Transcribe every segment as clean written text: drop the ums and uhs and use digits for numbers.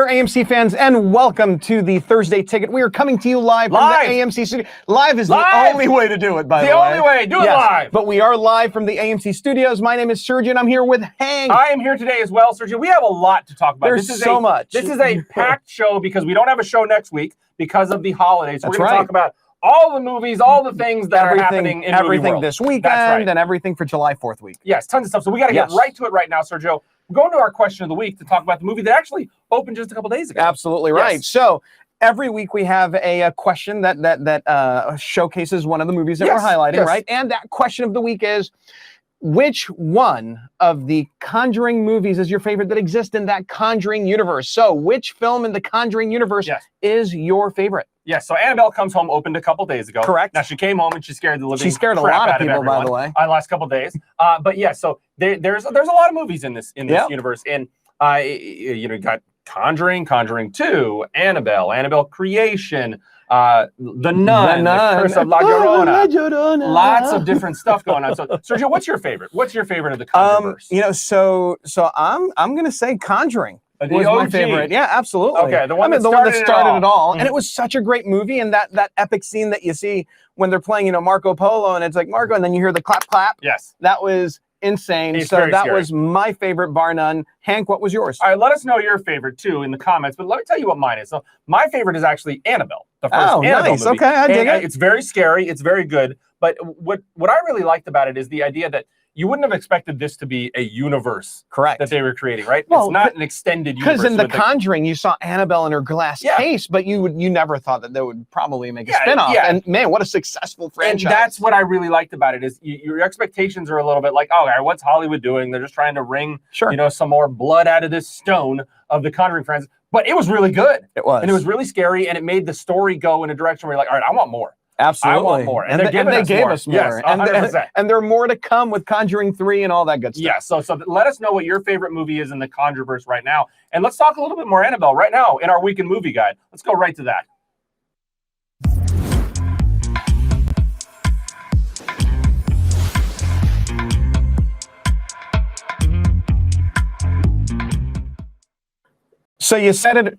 AMC fans, and welcome to the Thursday Ticket. We are coming to you live from the AMC studio. Live is the only way to do it, by the way. The only way. Do it live. But we are live from the AMC studios. My name is Sergio, and I'm here with Hank. I am here today as well, Sergio. We have a lot to talk about. There's so much. This is a packed show because we don't have a show next week because of the holidays. So we're going to talk about all the movies, all the things that are happening in movie world. This weekend and everything for July 4th week. Yes, tons of stuff. So we got to get right to it right now, Sergio. We're going to our question of the week to talk about the movie that actually opened just a couple days ago. Absolutely right. Yes. So every week we have a question that showcases one of the movies that we're highlighting, right? And that question of the week is, which one of the Conjuring movies is your favorite that exist in that Conjuring universe? So which film in the Conjuring universe is your favorite? Yes, so Annabelle Comes Home opened a couple days ago. Correct. Now, she came home and she scared the living She scared a lot of people, by the way. The last couple days. But yeah, so there's a lot of movies in this universe. And you got Conjuring, Conjuring 2, Annabelle Creation, The Nun, The Curse of La Llorona. Lots of different stuff going on. So, Sergio, what's your favorite? What's your favorite of the Conjureverse? So I'm gonna say Conjuring. The was OG. My favorite. Yeah, absolutely. Okay, the one that started it all. And it was such a great movie, and that epic scene that you see when they're playing, Marco Polo, and it's like Marco, and then you hear the clap clap. Yes. That was insane. It's so very that scary. Was my favorite, bar none. Hank, what was yours? All right, let us know your favorite too in the comments, but let me tell you what mine is. So my favorite is actually Annabelle, the first Annabelle movie. Okay, I dig it. It's very scary, it's very good, but what I really liked about it is the idea that you wouldn't have expected this to be a universe that they were creating, right? Well, it's not an extended universe. Because in The Conjuring, you saw Annabelle in her glass case, but you never thought that they would probably make a spinoff. Yeah. And man, what a successful franchise. And that's what I really liked about it is your expectations are a little bit like, oh, what's Hollywood doing? They're just trying to wring some more blood out of this stone of the Conjuring franchise. But it was really good. It was. And it was really scary, and it made the story go in a direction where you're like, all right, I want more. Absolutely. I want more. And they gave us more. Yes, 100%. And there are more to come with Conjuring 3 and all that good stuff. Yeah, so let us know what your favorite movie is in the Conjureverse right now. And let's talk a little bit more Annabelle right now in our Weekend Movie Guide. Let's go right to that. So you said it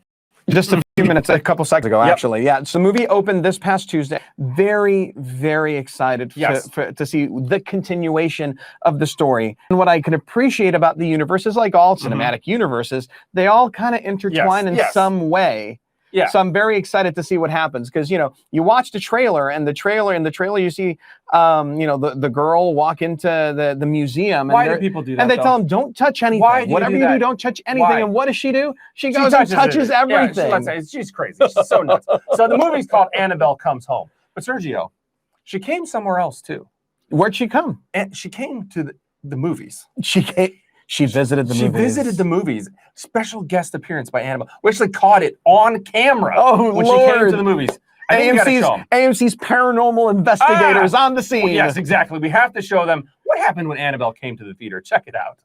just a few minutes, a couple seconds ago, actually. Yeah, so the movie opened this past Tuesday. Very, very excited to see the continuation of the story. And what I can appreciate about the universe is, like all cinematic universes, they all kind of intertwine in some way. Yeah. So I'm very excited to see what happens because, you watch the trailer and the trailer you see, the girl walk into the museum. Why do people do that? And they tell them, don't touch anything. Whatever you do, don't touch anything. Why? And what does she do? She goes and touches everything. Yeah, she's crazy. She's so nuts. So the movie's called Annabelle Comes Home. But Sergio, she came somewhere else too. Where'd she come? And she came to the movies. She visited the movies. She visited the movies. Special guest appearance by Annabelle. We actually caught it on camera when she came to the movies. AMC's paranormal investigators on the scene. Well, yes, exactly. We have to show them what happened when Annabelle came to the theater. Check it out.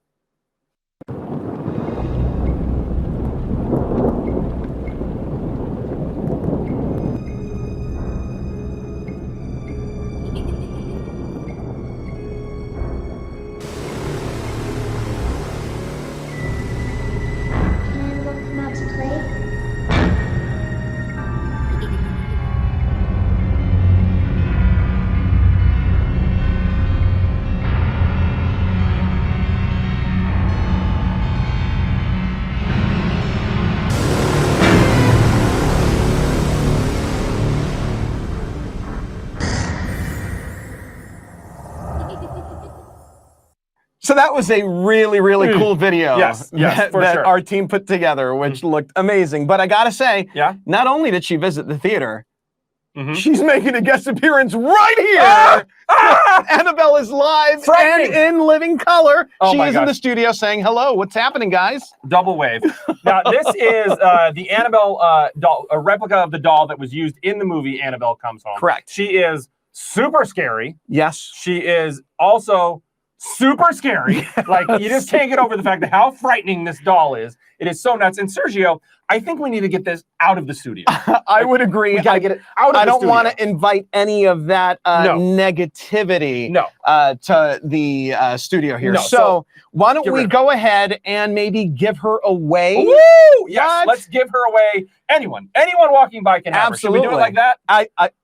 So that was a really, really cool video that our team put together, which looked amazing. But I gotta say, not only did she visit the theater, she's making a guest appearance right here. Annabelle is live and in living color. She is in the studio saying, hello, what's happening, guys? Double wave. Now, this is the Annabelle doll, a replica of the doll that was used in the movie Annabelle Comes Home. Correct. She is super scary. Yes. She is also super scary. Like, you just can't get over the fact that how frightening this doll is. It is so nuts. And Sergio, I think we need to get this out of the studio. I would agree. We gotta get it out of the studio. I don't want to invite any of that negativity to the studio here. So why don't we go ahead and maybe give her away? Woo! Yes, let's give her away. Anyone walking by can have her. Should we do it like that?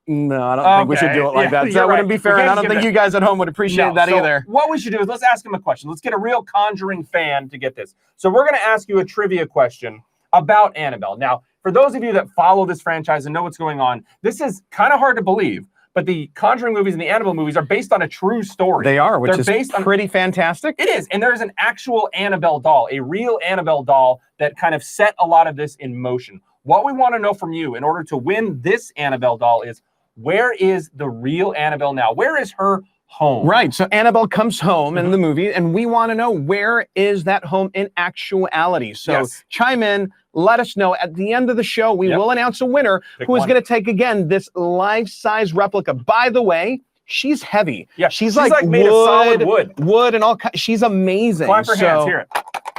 No, I don't think we should do it like that. That wouldn't be fair, and I don't think you guys at home would appreciate that either. What we should do is let's ask him a question. Let's get a real Conjuring fan to get this. So we're going to ask you a trivia question about Annabelle. Now, for those of you that follow this franchise and know what's going on, this is kind of hard to believe, but the Conjuring movies and the Annabelle movies are based on a true story. They are, which is pretty fantastic. It is, and there's an actual Annabelle doll, a real Annabelle doll that kind of set a lot of this in motion. What we want to know from you in order to win this Annabelle doll is, where is the real Annabelle now? Where is her home? Right. So Annabelle comes home in the movie, and we want to know, where is that home in actuality? So chime in, let us know. At the end of the show, we will announce a winner who is going to take, again, this life-size replica. By the way, she's heavy. Yeah, she's like made of solid wood. Wood and all kinds. She's amazing. Clap her hands, hear it.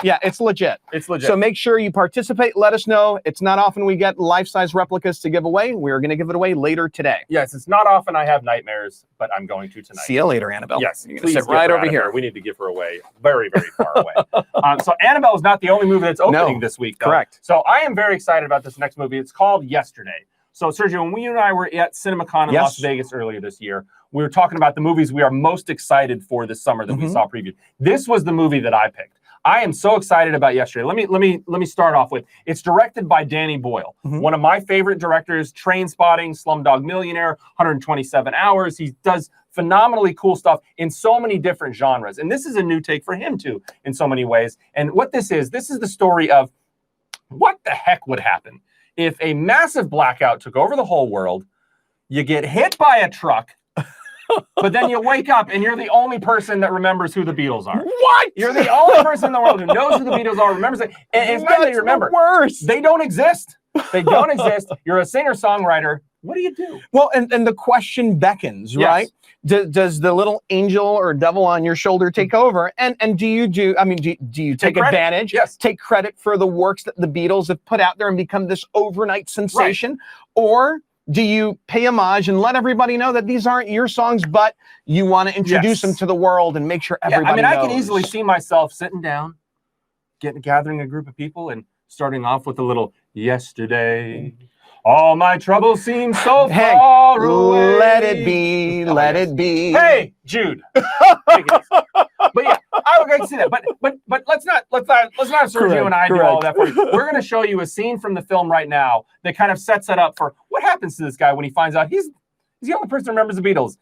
Yeah, it's legit. It's legit. So make sure you participate. Let us know. It's not often we get life-size replicas to give away. We're going to give it away later today. Yes, it's not often I have nightmares, but I'm going to tonight. See you later, Annabelle. Yes, please sit right over here. We need to give her away very, very far away. So Annabelle is not the only movie that's opening this week, though. Correct. So I am very excited about this next movie. It's called Yesterday. So Sergio, when you and I were at CinemaCon in Las Vegas earlier this year, we were talking about the movies we are most excited for this summer that we saw previewed. This was the movie that I picked. I am so excited about Yesterday. Let me start off with, it's directed by Danny Boyle, one of my favorite directors. Trainspotting, Slumdog Millionaire, 127 Hours. He does phenomenally cool stuff in so many different genres, and this is a new take for him too in so many ways. And what this is the story of what the heck would happen if a massive blackout took over the whole world. You get hit by a truck, but then you wake up and you're the only person that remembers who the Beatles are. What? You're the only person in the world who knows who the Beatles are, remembers it. And it's not that you remember. Worse. They don't exist. They don't exist. You're a singer-songwriter. What do you do? Well, and the question beckons, right? Does the little angel or devil on your shoulder take over? And do you take advantage? Yes. Take credit for the works that the Beatles have put out there and become this overnight sensation? Right. Or do you pay homage and let everybody know that these aren't your songs, but you want to introduce them to the world and make sure everybody knows? I can easily see myself sitting down, gathering a group of people and starting off with a little Yesterday. All my troubles seem so far away. Let it be, let it be. Hey, Jude. But yeah, I would like to see that. But let's not Sergio and I do all that for you. We're going to show you a scene from the film right now that kind of sets it up for what happens to this guy when he finds out he's the only person who remembers the Beatles.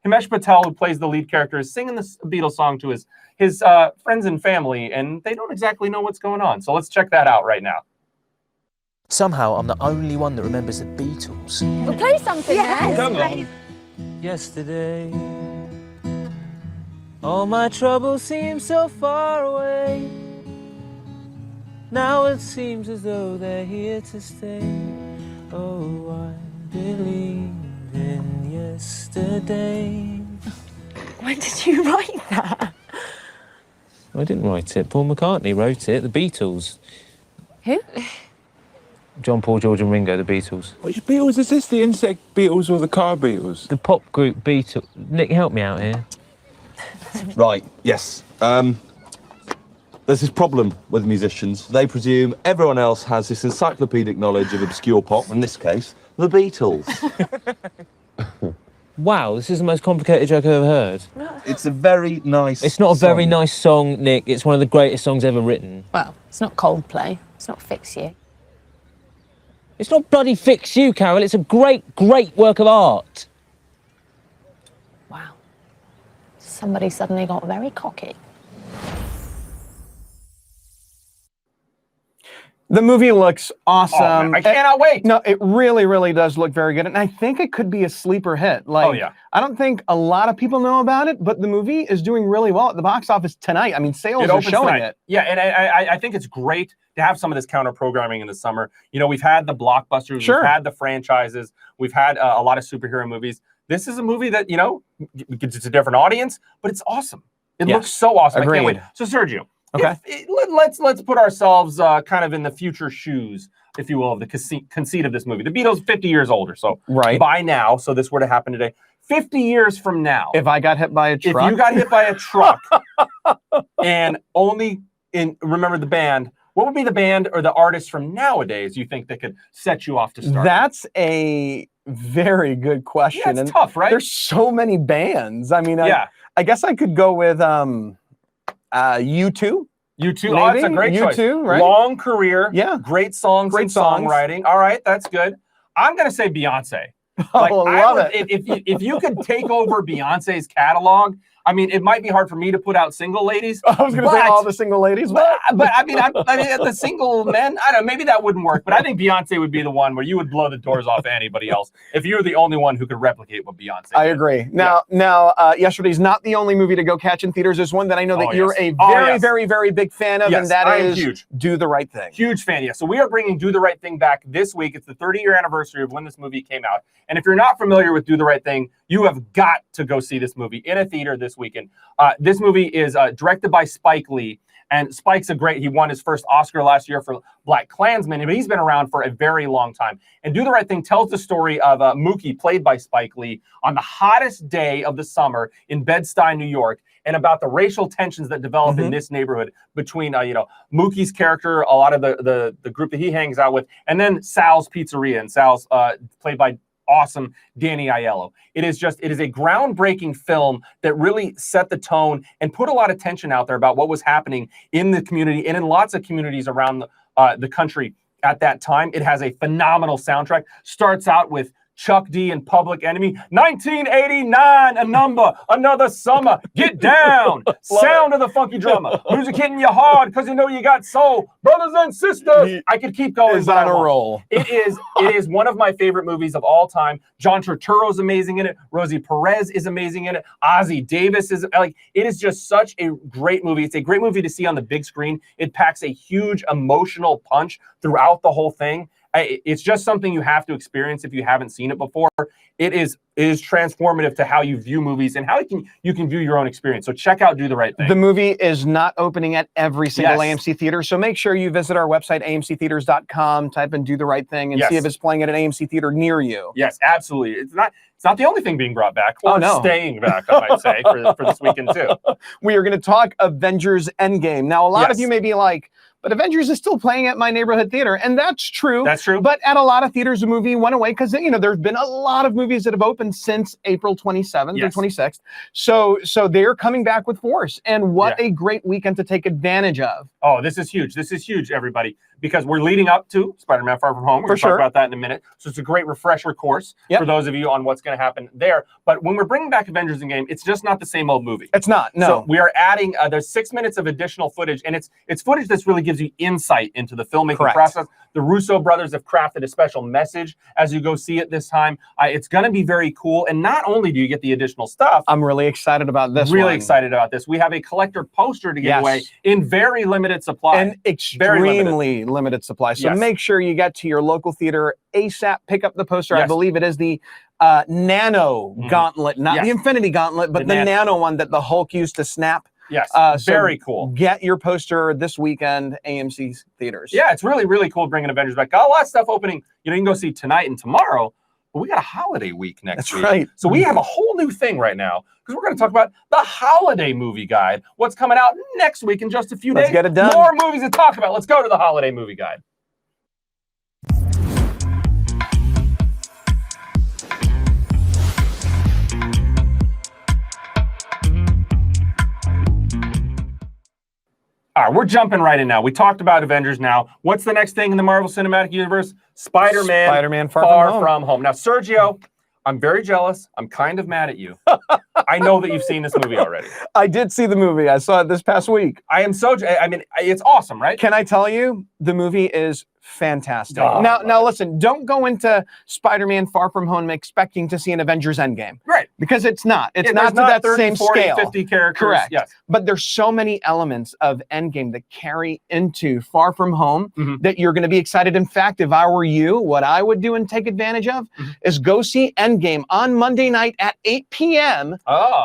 Himesh Patel, who plays the lead character, is singing this Beatles song to his friends and family, and they don't exactly know what's going on. So let's check that out right now. Somehow, I'm the only one that remembers the Beatles. We'll play something. Yes. Come on. Yesterday, all my troubles seem so far away. Now it seems as though they're here to stay. Oh, I believe in yesterday. When did you write that? I didn't write it. Paul McCartney wrote it. The Beatles. Who? John, Paul, George and Ringo, the Beatles. Which Beatles is this? The insect Beatles or the car Beatles? The pop group Beatles. Nick, help me out here. Right, yes. There's this problem with musicians. They presume everyone else has this encyclopedic knowledge of obscure pop, in this case, the Beatles. Wow, this is the most complicated joke I've ever heard. It's a very nice It's not a song. very nice song, Nick. It's one of the greatest songs ever written. Well, it's not Coldplay. It's not Fix You. It's not bloody Fix You, Carol. It's a great, great work of art. Wow. Somebody suddenly got very cocky. The movie looks awesome. Oh, man, I cannot wait. No, it really, really does look very good. And I think it could be a sleeper hit. Like, I don't think a lot of people know about it, but the movie is doing really well at the box office tonight. I mean, sales are showing it. Yeah, and I think it's great to have some of this counter programming in the summer. You know, we've had the blockbusters, we've had the franchises, we've had a lot of superhero movies. This is a movie that, you know, it's a different audience, but it's awesome. It looks so awesome. Agreed. I can't wait. So, Sergio, Okay. Let's put ourselves kind of in the future shoes, if you will, of the conceit of this movie. The Beatles 50 years older, so by now, so this were to happen today. 50 years from now, if I got hit by a truck, if you got hit by a truck, and remember the band. What would be the band or the artist from nowadays you think that could set you off to start? That's a very good question. Yeah, it's tough, right? There's so many bands. I mean, I guess I could go with U2. U2, oh, that's a great choice. U2, right? Long career, great songs, great and songwriting. All right, that's good. I'm gonna say Beyonce. Like, love it. If you could take over Beyonce's catalog, I mean, it might be hard for me to put out single ladies. I was going to say all the single ladies, but I mean, the single men, I don't know, maybe that wouldn't work. But I think Beyonce would be the one where you would blow the doors off anybody else if you were the only one who could replicate what Beyonce did. I agree. Now, yesterday's not the only movie to go catch in theaters. There's one that I know that you're a very, very big fan of, and that is huge. Do the Right Thing. Huge fan, yeah. So we are bringing Do the Right Thing back this week. It's the 30-year anniversary of when this movie came out. And if you're not familiar with Do the Right Thing, you have got to go see this movie in a theater this weekend. This movie is directed by Spike Lee, and Spike's he won his first Oscar last year for Black Klansman, but he's been around for a very long time. And Do the Right Thing tells the story of Mookie, played by Spike Lee, on the hottest day of the summer in Bed-Stuy, New York, and about the racial tensions that develop in this neighborhood between, Mookie's character, a lot of the group that he hangs out with, and then Sal's Pizzeria, and Sal's played by awesome Danny Aiello. It is a groundbreaking film that really set the tone and put a lot of tension out there about what was happening in the community and in lots of communities around the country at that time. It has a phenomenal soundtrack. Starts out with Chuck D and Public Enemy. 1989, a number, another summer. Get down. Sound of the funky drummer. Music hitting you hard because you know you got soul. Brothers and sisters. I could keep going. Is on a roll. It is one of my favorite movies of all time. John Turturro's amazing in it. Rosie Perez is amazing in it. Ozzie Davis is it is just such a great movie. It's a great movie to see on the big screen. It packs a huge emotional punch throughout the whole thing. It's just something you have to experience if you haven't seen it before. It is transformative to how you view movies and how you can view your own experience. So check out Do the Right Thing. The movie is not opening at every single AMC theater, so make sure you visit our website, amctheaters.com, type in Do the Right Thing, and see if it's playing at an AMC theater near you. Yes, absolutely. It's not the only thing being brought back, or staying back, I might say, for this weekend too. We are going to talk Avengers Endgame. Now, a lot of you may be like, but Avengers is still playing at my neighborhood theater, and that's true. That's true. But at a lot of theaters, the movie went away because there's been a lot of movies that have opened since April 27th or 26th. So they're coming back with force, and what a great weekend to take advantage of. Oh, this is huge. This is huge, everybody, because we're leading up to Spider-Man: Far From Home. We're going to talk about that in a minute. So it's a great refresher course for those of you on what's going to happen there. But when we're bringing back Avengers Endgame, it's just not the same old movie. It's not. No. So we are adding. There's 6 minutes of additional footage, and it's footage that's really gives you insight into the filmmaking process. The Russo brothers have crafted a special message as you go see it this time. It's going to be very cool. And not only do you get the additional stuff, I'm really excited about this. Really excited about this. We have a collector poster to give away in very limited supply. And extremely limited supply. So make sure you get to your local theater ASAP. Pick up the poster. I believe it is the Nano Gauntlet, not the Infinity Gauntlet, but the Nano one that the Hulk used to snap. Yes, very cool. Get your poster this weekend, AMC theaters. Yeah, it's really, really cool bringing Avengers back. Got a lot of stuff opening. You can go see tonight and tomorrow, but we got a holiday week next week. That's right. So we have a whole new thing right now because we're going to talk about the holiday movie guide. What's coming out next week in just a few days. Let's get it done. More movies to talk about. Let's go to the holiday movie guide. All right, we're jumping right in now. We talked about Avengers now. What's the next thing in the Marvel Cinematic Universe? Spider-Man Far From Home. Now, Sergio, I'm very jealous. I'm kind of mad at you. I know that you've seen this movie already. I did see the movie. I saw it this past week. I mean, it's awesome, right? Can I tell you, the movie is fantastic. Now listen, don't go into Spider-Man Far From Home expecting to see an Avengers Endgame. Right. Because it's not. It's not to that 30, same 40, scale. 50 characters. Correct. Yes. But there's so many elements of Endgame that carry into Far From Home that you're going to be excited. In fact, if I were you, what I would do and take advantage of is go see Endgame on Monday night at 8 p.m.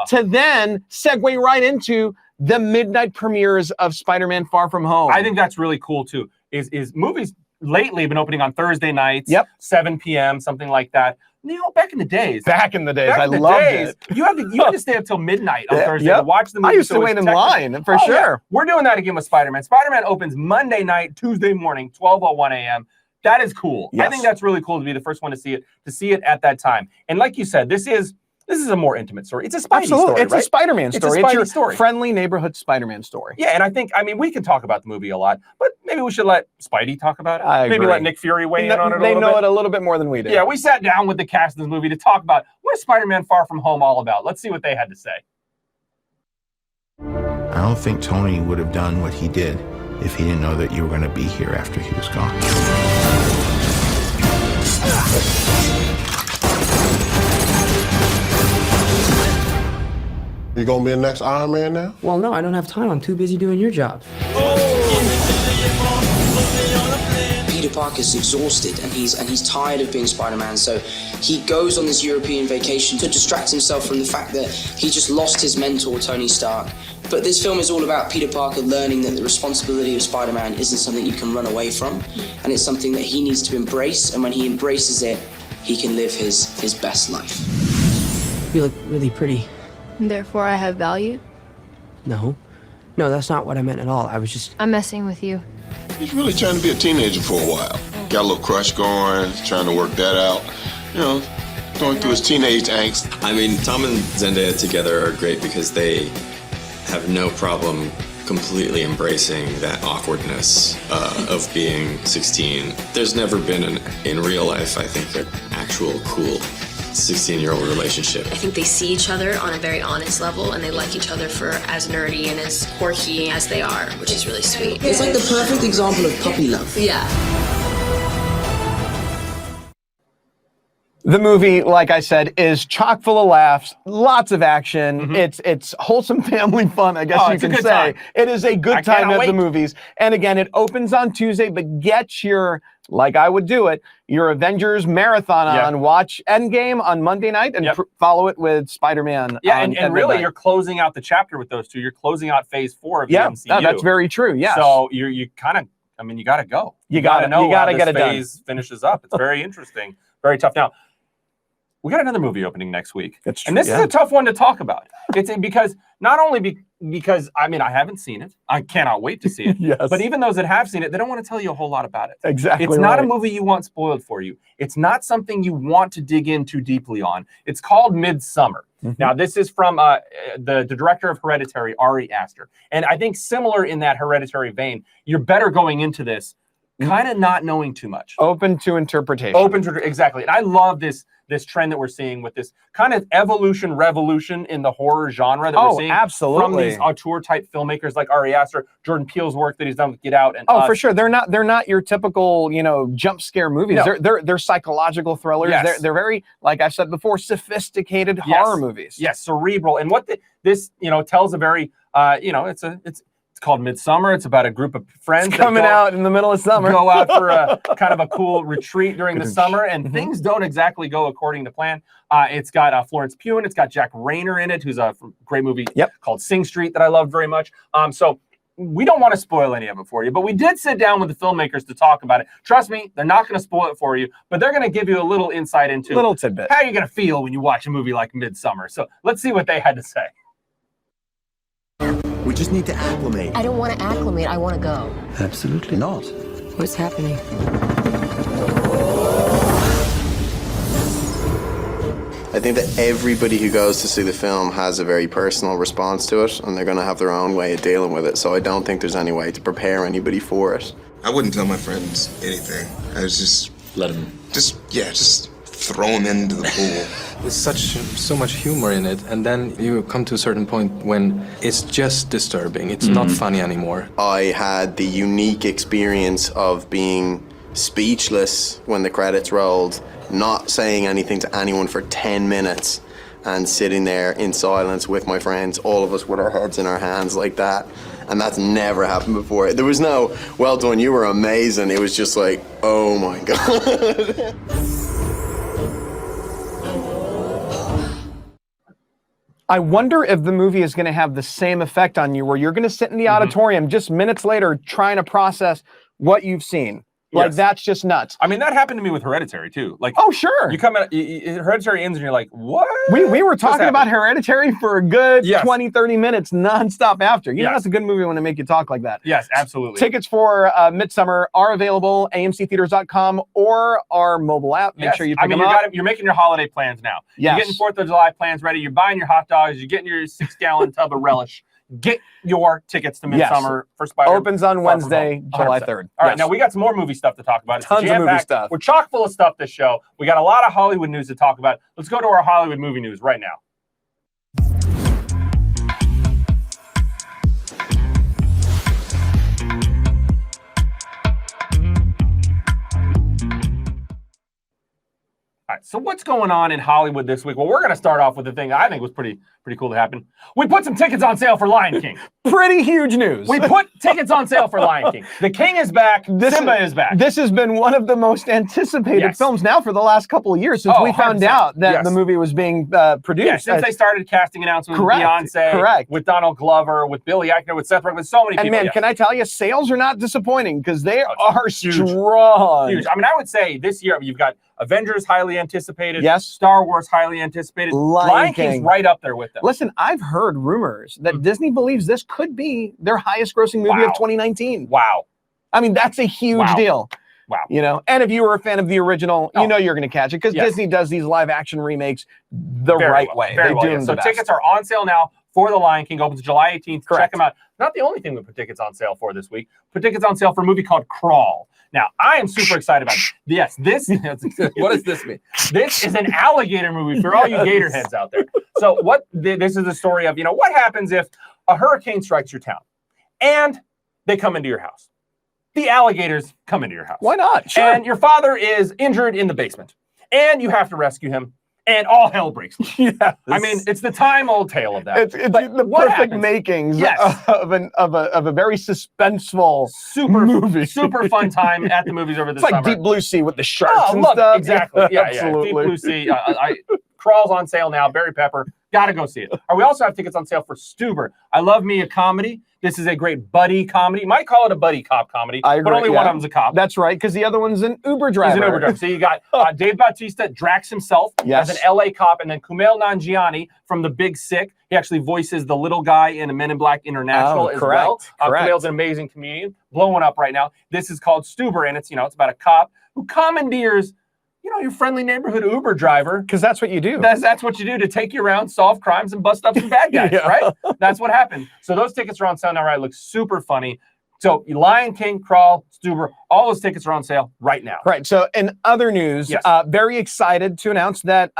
to then segue right into the midnight premieres of Spider-Man Far From Home. I think that's really cool too. Is movies lately have been opening on Thursday nights, Yep. 7 p.m., something like that. You know, back in the days. I loved it. You had to stay up till midnight on Thursday to watch the movie. I used to wait in line for sure. Yeah. We're doing that again with Spider-Man. Spider-Man opens Monday night, Tuesday morning, 12:01 a.m. That is cool. Yes. I think that's really cool to be the first one to see it at that time. And like you said, this is a more intimate story. It's a Spidey story, It's right? a Spider-Man story. It's a Spidey your story. Friendly neighborhood Spider-Man story. Yeah, and I mean, we can talk about the movie a lot, but maybe we should let Spidey talk about it. I Maybe agree. let Nick Fury weigh in on it a They little know bit. it a little bit more than we do. Yeah, we sat down with the cast of this movie to talk about what is Spider-Man Far From Home all about. Let's see what they had to say. I don't think Tony would have done what he did if he didn't know that you were going to be here after he was gone. You gonna be the next Iron Man now? Well, no, I don't have time. I'm too busy doing your job. Peter Parker's exhausted and he's tired of being Spider-Man, so he goes on this European vacation to distract himself from the fact that he just lost his mentor, Tony Stark. But this film is all about Peter Parker learning that the responsibility of Spider-Man isn't something you can run away from, and it's something that he needs to embrace, and when he embraces it, he can live his best life. You look really pretty. Therefore, I have value? No. No, that's not what I meant at all. I was just... I'm messing with you. He's really trying to be a teenager for a while. Got a little crush going, trying to work that out. You know, going through his teenage angst. I mean, Tom and Zendaya together are great because they have no problem completely embracing that awkwardness of being 16. There's never been in real life, I think, an actual cool 16-year-old relationship. I think they see each other on a very honest level, and they like each other for as nerdy and as quirky as they are, which is really sweet. It's like the perfect example of puppy love. Yeah. The movie, like I said, is chock full of laughs, lots of action. It's wholesome family fun, I guess you can say. Time. It is a good time at the movies. And again, it opens on Tuesday, but get your, like I would do it, your Avengers marathon on. Watch Endgame on Monday night and follow it with Spider-Man. Yeah, and really, you're closing out the chapter with those two. You're closing out phase 4 of the MCU. Yeah, that's very true, yes. So you kind of, I mean, you got to go. You got to know get it this done. phase finishes up. It's very interesting, very tough. Now, we got another movie opening next week. That's true. And this is a tough one to talk about. It's because not only because I mean, I haven't seen it. I cannot wait to see it. Yes. But even those that have seen it, they don't want to tell you a whole lot about it. Exactly. It's not a movie you want spoiled for you. It's not something you want to dig in too deeply on. It's called Midsummer. Now, this is from the director of Hereditary, Ari Aster. And I think similar in that Hereditary vein, you're better going into this kind of not knowing too much. Open to interpretation. Exactly. And I love this trend that we're seeing with this kind of revolution in the horror genre that we're seeing from these auteur type filmmakers like Ari Aster, Jordan Peele's work that he's done with Get Out and Us. For sure. They're not your typical, jump scare movies. No. They're psychological thrillers. Yes. They're very, like I've said before, sophisticated horror movies. Yes, cerebral. And what this tells a very it's called Midsummer. It's about a group of friends coming out in the middle of summer. Go out for a kind of a cool retreat during the summer, and things don't exactly go according to plan. It's got Florence Pugh, and it's got Jack Rayner in it, who's a great movie called Sing Street that I loved very much. So we don't want to spoil any of it for you, but we did sit down with the filmmakers to talk about it. Trust me, they're not going to spoil it for you, but they're going to give you a little insight into little tidbit how you're going to feel when you watch a movie like Midsummer. So let's see what they had to say. We just need to acclimate. I don't want to acclimate. I want to go. Absolutely not. What's happening? I think that everybody who goes to see the film has a very personal response to it, and they're going to have their own way of dealing with it. So I don't think there's any way to prepare anybody for it. I wouldn't tell my friends anything. I was just let them. Just throw them into the pool. There's so much humor in it, and then you come to a certain point when it's just disturbing. It's not funny anymore. I had the unique experience of being speechless when the credits rolled, not saying anything to anyone for 10 minutes, and sitting there in silence with my friends, all of us with our heads in our hands like that. And that's never happened before. There was no, well done, you were amazing. It was just like, oh my God. I wonder if the movie is going to have the same effect on you, where you're going to sit in the auditorium just minutes later trying to process what you've seen. Like, Yes. that's just nuts. I mean, that happened to me with Hereditary too. Like, oh sure, you come out, Hereditary ends, and you're like, what? We were Just talking about happened? Hereditary for a good Yes. 20, 30 minutes nonstop after. You know, Yes. that's a good movie when they make you talk like that. Yes, absolutely. Tickets for Midsummer are available, amctheaters.com or our mobile app. Make Yes. sure you pick I mean, them up. you're making your holiday plans now. Yes. You're getting 4th of July plans ready. You're buying your hot dogs. You're getting your 6-gallon tub of relish. Get your tickets to Midsummer for Spider-Man. Opens on Far From Wednesday, Home. July 100%. 3rd. All right, Yes. now we got some more movie stuff to talk about. It's Tons of movie jam-packed. stuff. We're chock full of stuff this show. We got a lot of Hollywood news to talk about. Let's go to our Hollywood movie news right now. All right, so what's going on in Hollywood this week? Well, we're going to start off with the thing that I think was pretty cool to happen. We put some tickets on sale for Lion King. Pretty huge news. We put tickets on sale for Lion King. The King is back. Simba is back. This has been one of the most anticipated Yes. films now for the last couple of years since Oh, we found 100%. out that Yes. the movie was being produced. Yeah, since they started casting announcements with Correct, Beyonce, correct. with Donald Glover, with Billy Eichner, with Seth Rogen, with so many And people. man, yes. can I tell you, sales are not disappointing because they are huge. strong. Huge. I mean, I would say this year you've got Avengers highly anticipated. Yes. Star Wars highly anticipated. Lion King's King. right up there with them. Listen, I've heard rumors that Disney believes this could be their highest grossing movie Wow. of 2019. Wow. I mean, that's a huge Wow. deal. Wow. You know, and if you were a fan of the original, you know you're going to catch it because Yes. Disney does these live action remakes the Very right well, way. Very They well, do yeah. them So the best. tickets are on sale now for The Lion King. Opens July 18th. Correct. Check them out. Not the only thing we put tickets on sale for this week. Put tickets on sale for a movie called Crawl. Now, I am super excited about it. Yes, this, what does this mean? This is an alligator movie for all you gator heads out there. So this is the story of, what happens if a hurricane strikes your town and they come into your house. The alligators come into your house. Why not? Sure. And your father is injured in the basement and you have to rescue him. And all hell breaks loose. Yes. I mean, it's the time-old tale of that. It's But the what perfect happens? makings Yes. of a very suspenseful Super movie. super fun time at the movies over the It's summer. like Deep Blue Sea with the sharks Oh, and love stuff. it. Exactly. Yeah, absolutely. Deep Blue Sea. Crawl's on sale now. Barry Pepper. Gotta go see it. We also have tickets on sale for Stuber. I love me a comedy. This is a great buddy comedy. Might call it a buddy cop comedy, I agree, but only one yeah. of them's a cop. That's right, because the other one's an Uber driver. He's an Uber driver. So you got Dave Bautista, Drax himself, Yes. as an LA cop, and then Kumail Nanjiani from The Big Sick. He actually voices the little guy in Men in Black International as correct, well. correct. Kumail's an amazing comedian, blowing up right now. This is called Stuber, and it's about a cop who commandeers your friendly neighborhood Uber driver. Because that's what you do. That's what you do to take you around, solve crimes, and bust up some bad guys, Yeah. right? That's what happened. So those tickets are on sale now, right? It looks super funny. So Lion King, Crawl, Stuber, all those tickets are on sale right now. Right. So in other news, Yes. very excited to announce that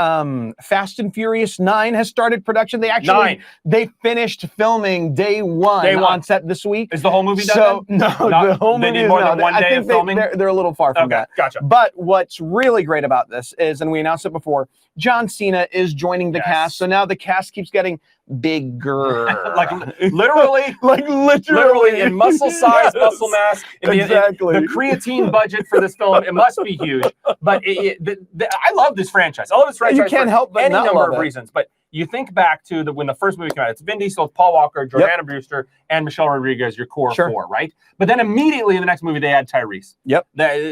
Fast and Furious 9 has started production. They finished filming day one on set this week. Is the whole movie done? So then? no, the whole they movie need is more not. than one I day think of filming? they're a little far from that. Gotcha. But what's really great about this is, and we announced it before, John Cena is joining the cast. So now the cast keeps getting bigger. like literally, literally in muscle size, muscle mass. Exactly. The creatine budget for this film, it must be huge. But I love this franchise. I love this franchise. You can't for help but any not number love of it. reasons. But you think back to when the first movie came out. It's Vin Diesel, Paul Walker, Jordana Brewster, and Michelle Rodriguez, your core four, right? But then immediately in the next movie, they add Tyrese. Yep.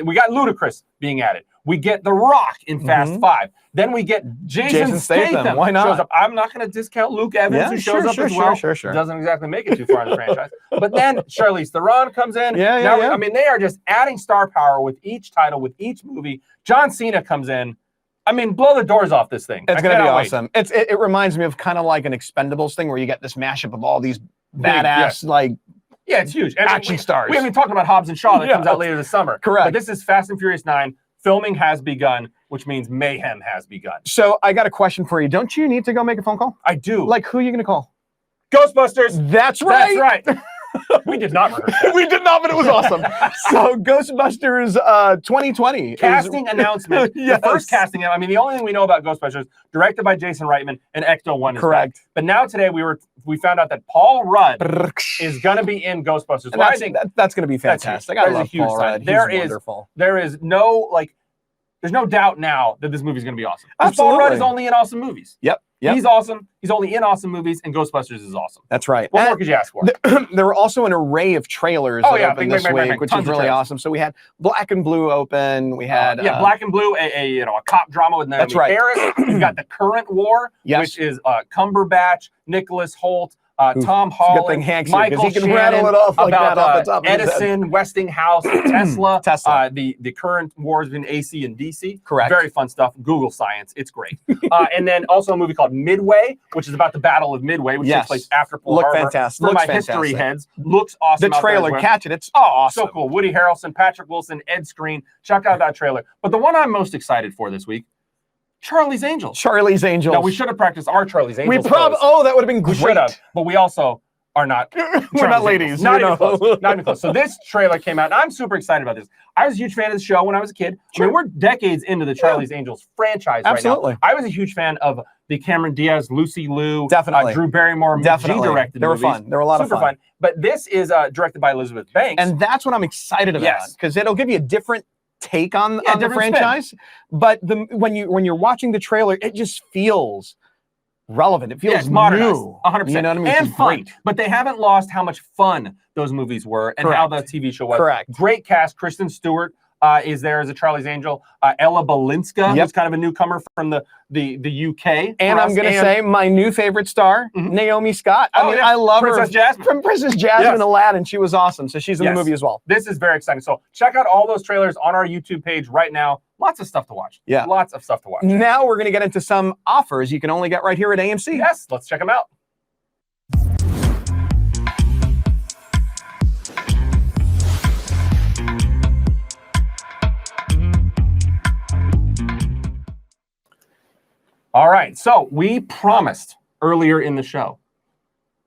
We got Ludacris being added. We get The Rock in Fast 5. Then we get Jason Statham. Why not? Shows up. I'm not going to discount Luke Evans, who shows up as well. Sure. Doesn't exactly make it too far in the franchise. But then Charlize Theron comes in. Yeah. I mean, they are just adding star power with each title, with each movie. John Cena comes in. I mean, blow the doors off this thing. It's going to be awesome. It reminds me of kind of like an Expendables thing where you get this mashup of all these badass, Yeah, it's huge. And action stars. We haven't talked about Hobbs and Shaw that comes out later this summer. Correct. But this is Fast and Furious 9. Filming has begun, which means mayhem has begun. So I got a question for you. Don't you need to go make a phone call? I do. Like, who are you going to call? Ghostbusters. That's right. That's right. We did not rehearse that. We did not, but it was awesome. So Ghostbusters 2020. Casting announcement. Yes. The first casting. I mean, the only thing we know about Ghostbusters, directed by Jason Reitman, and Ecto-1 is Correct. back. But now today we found out that Paul Rudd is going to be in Ghostbusters. And I think that's going to be fantastic. I love Paul Rudd. He's wonderful. There is no doubt now that this movie is going to be awesome. 'Cause Absolutely. Paul Rudd is only in awesome movies. Yep. Yep. He's awesome. He's only in awesome movies, and Ghostbusters is awesome. That's right. What more could you ask for? There were also an array of trailers that opened this week, which is really awesome. So we had Black and Blue open. We had Black and Blue, a cop drama with Naomi Harris. We've got The Current War, which is Cumberbatch, Nicholas Hoult, Tom Holland, Michael Shannon, rattle it off like that off the top of his head. Edison, Westinghouse, Tesla. The current wars between AC and DC. Correct. Very fun stuff. Google science. It's great. And then also a movie called Midway, which is about the Battle of Midway, which takes place after Pearl Harbor. Fantastic. For my history heads, looks awesome. The trailer, catch it. It's awesome. So cool. Woody Harrelson, Patrick Wilson, Ed Skrein. Check out that trailer. But the one I'm most excited for this week, Charlie's Angels. Charlie's Angels. Now, we should have practiced our Charlie's Angels. That would have been great. We should have, but we also are not. We're not ladies. Not even close. Not even close. So this trailer came out, and I'm super excited about this. I was a huge fan of the show when I was a kid. I mean, we're decades into the Charlie's Angels franchise right now. I was a huge fan of the Cameron Diaz, Lucy Liu, Drew Barrymore, directed They were movies. fun. They were a lot of fun. But this is directed by Elizabeth Banks. And that's what I'm excited about, because it'll give you a different take on the franchise. But when you're watching the trailer, it just feels relevant. It feels modernized, new. 100%. You know what I mean? And fun. But they haven't lost how much fun those movies were and how the TV show was. Correct. Great cast. Kristen Stewart is there as a Charlie's Angel. Ella Balinska, who's kind of a newcomer from the UK. And I'm going to say my new favorite star, Naomi Scott. I mean, I love her. From Princess Jasmine, Aladdin. She was awesome. So she's in the movie as well. This is very exciting. So check out all those trailers on our YouTube page right now. Lots of stuff to watch. Yeah. Lots of stuff to watch. Now we're going to get into some offers you can only get right here at AMC. Yes, let's check them out. All right, so we promised earlier in the show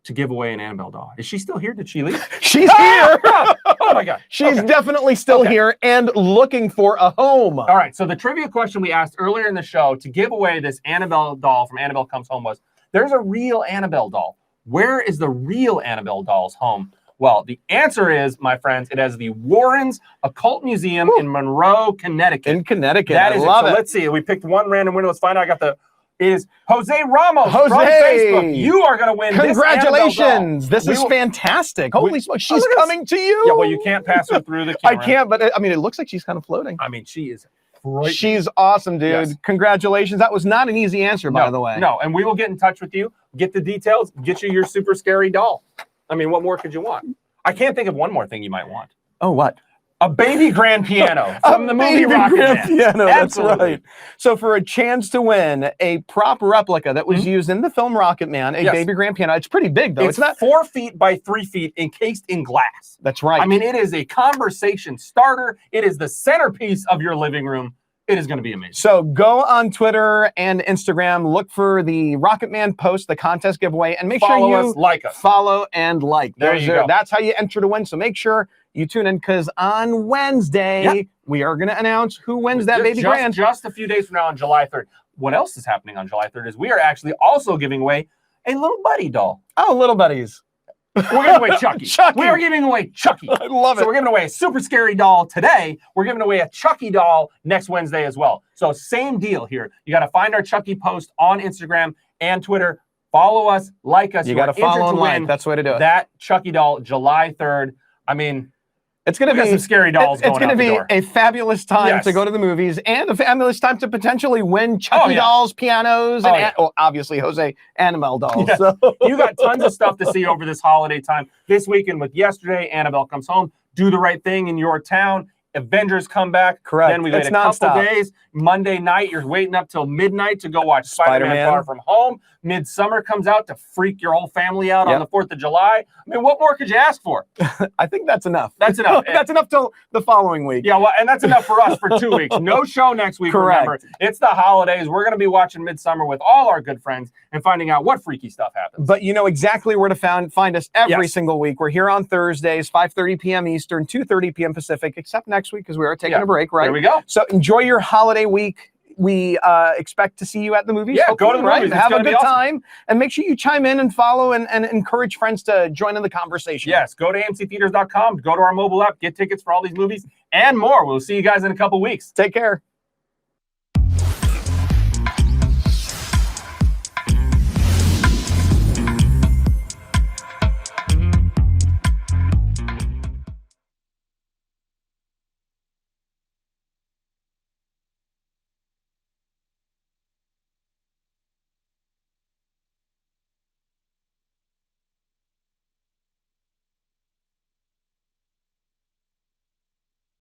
to give away an Annabelle doll. Is she still here? Did she leave? She's here. Oh my God. She's definitely still here and looking for a home. All right, so the trivia question we asked earlier in the show to give away this Annabelle doll from Annabelle Comes Home was, there's a real Annabelle doll. Where is the real Annabelle doll's home? Well, the answer is, my friends, it has the Warrens Occult Museum in Monroe, Connecticut. In Connecticut, I love it. So let's see. We picked one random winner. Let's find out. I got the... Is Jose Ramos from Facebook. You are going to win. Congratulations. This is fantastic. Holy smokes. She's coming to you. Yeah, well, you can't pass her through the camera. I can't, but I mean, it looks like she's kind of floating. I mean, she is great. She's awesome, dude. Yes. Congratulations. That was not an easy answer, by the way. No, and we will get in touch with you, get the details, get you your super scary doll. I mean, what more could you want? I can't think of one more thing you might want. Oh, what? A baby grand piano from the movie Rocket Man. Piano, that's right. So for a chance to win a prop replica that was used in the film Rocket Man, a baby grand piano. It's pretty big, though. It's not 4 feet by 3 feet, encased in glass. That's right. I mean, it is a conversation starter. It is the centerpiece of your living room. It is going to be amazing. So go on Twitter and Instagram, look for the Rocket Man post, the contest giveaway, and make sure you like us. Follow and like. There you go. That's how you enter to win. So make sure you tune in, because on Wednesday, we are going to announce who wins that baby grand. Just a few days from now on July 3rd. What else is happening on July 3rd is we are actually also giving away a little buddy doll. Oh, little buddies. We're giving away Chucky. We are giving away Chucky. I love it. So we're giving away a super scary doll today. We're giving away a Chucky doll next Wednesday as well. So same deal here. You got to find our Chucky post on Instagram and Twitter. Follow us, like us. You got to follow and like. That's the way to do it. That Chucky doll, July 3rd. I mean, it's going to be some scary dolls. It's going to be a fabulous time to go to the movies, and a fabulous time to potentially win Chucky dolls, pianos, and obviously Jose Annabelle dolls. Yeah. So you got tons of stuff to see over this holiday time. This weekend with Yesterday, Annabelle Comes Home. Do the right thing in your town. Avengers come back. Correct. Then we wait a couple days. Monday night, you're waiting up till midnight to go watch Spider-Man Far From Home. Midsummer comes out to freak your whole family out on the 4th of July. I mean, what more could you ask for? I think that's enough. That's enough. That's enough till the following week. Yeah, well, and that's enough for us for 2 weeks. No show next week, remember. It's the holidays. We're going to be watching Midsummer with all our good friends and finding out what freaky stuff happens. But you know exactly where to find us every single week. We're here on Thursdays, 5:30 p.m. Eastern, 2:30 p.m. Pacific, except next week because we are taking a break, right? There we go. So enjoy your holiday week. We expect to see you at the movies. Yeah, go to the movies. Have a good time. And make sure you chime in and follow and encourage friends to join in the conversation. Yes, go to amctheaters.com. Go to our mobile app. Get tickets for all these movies and more. We'll see you guys in a couple weeks. Take care.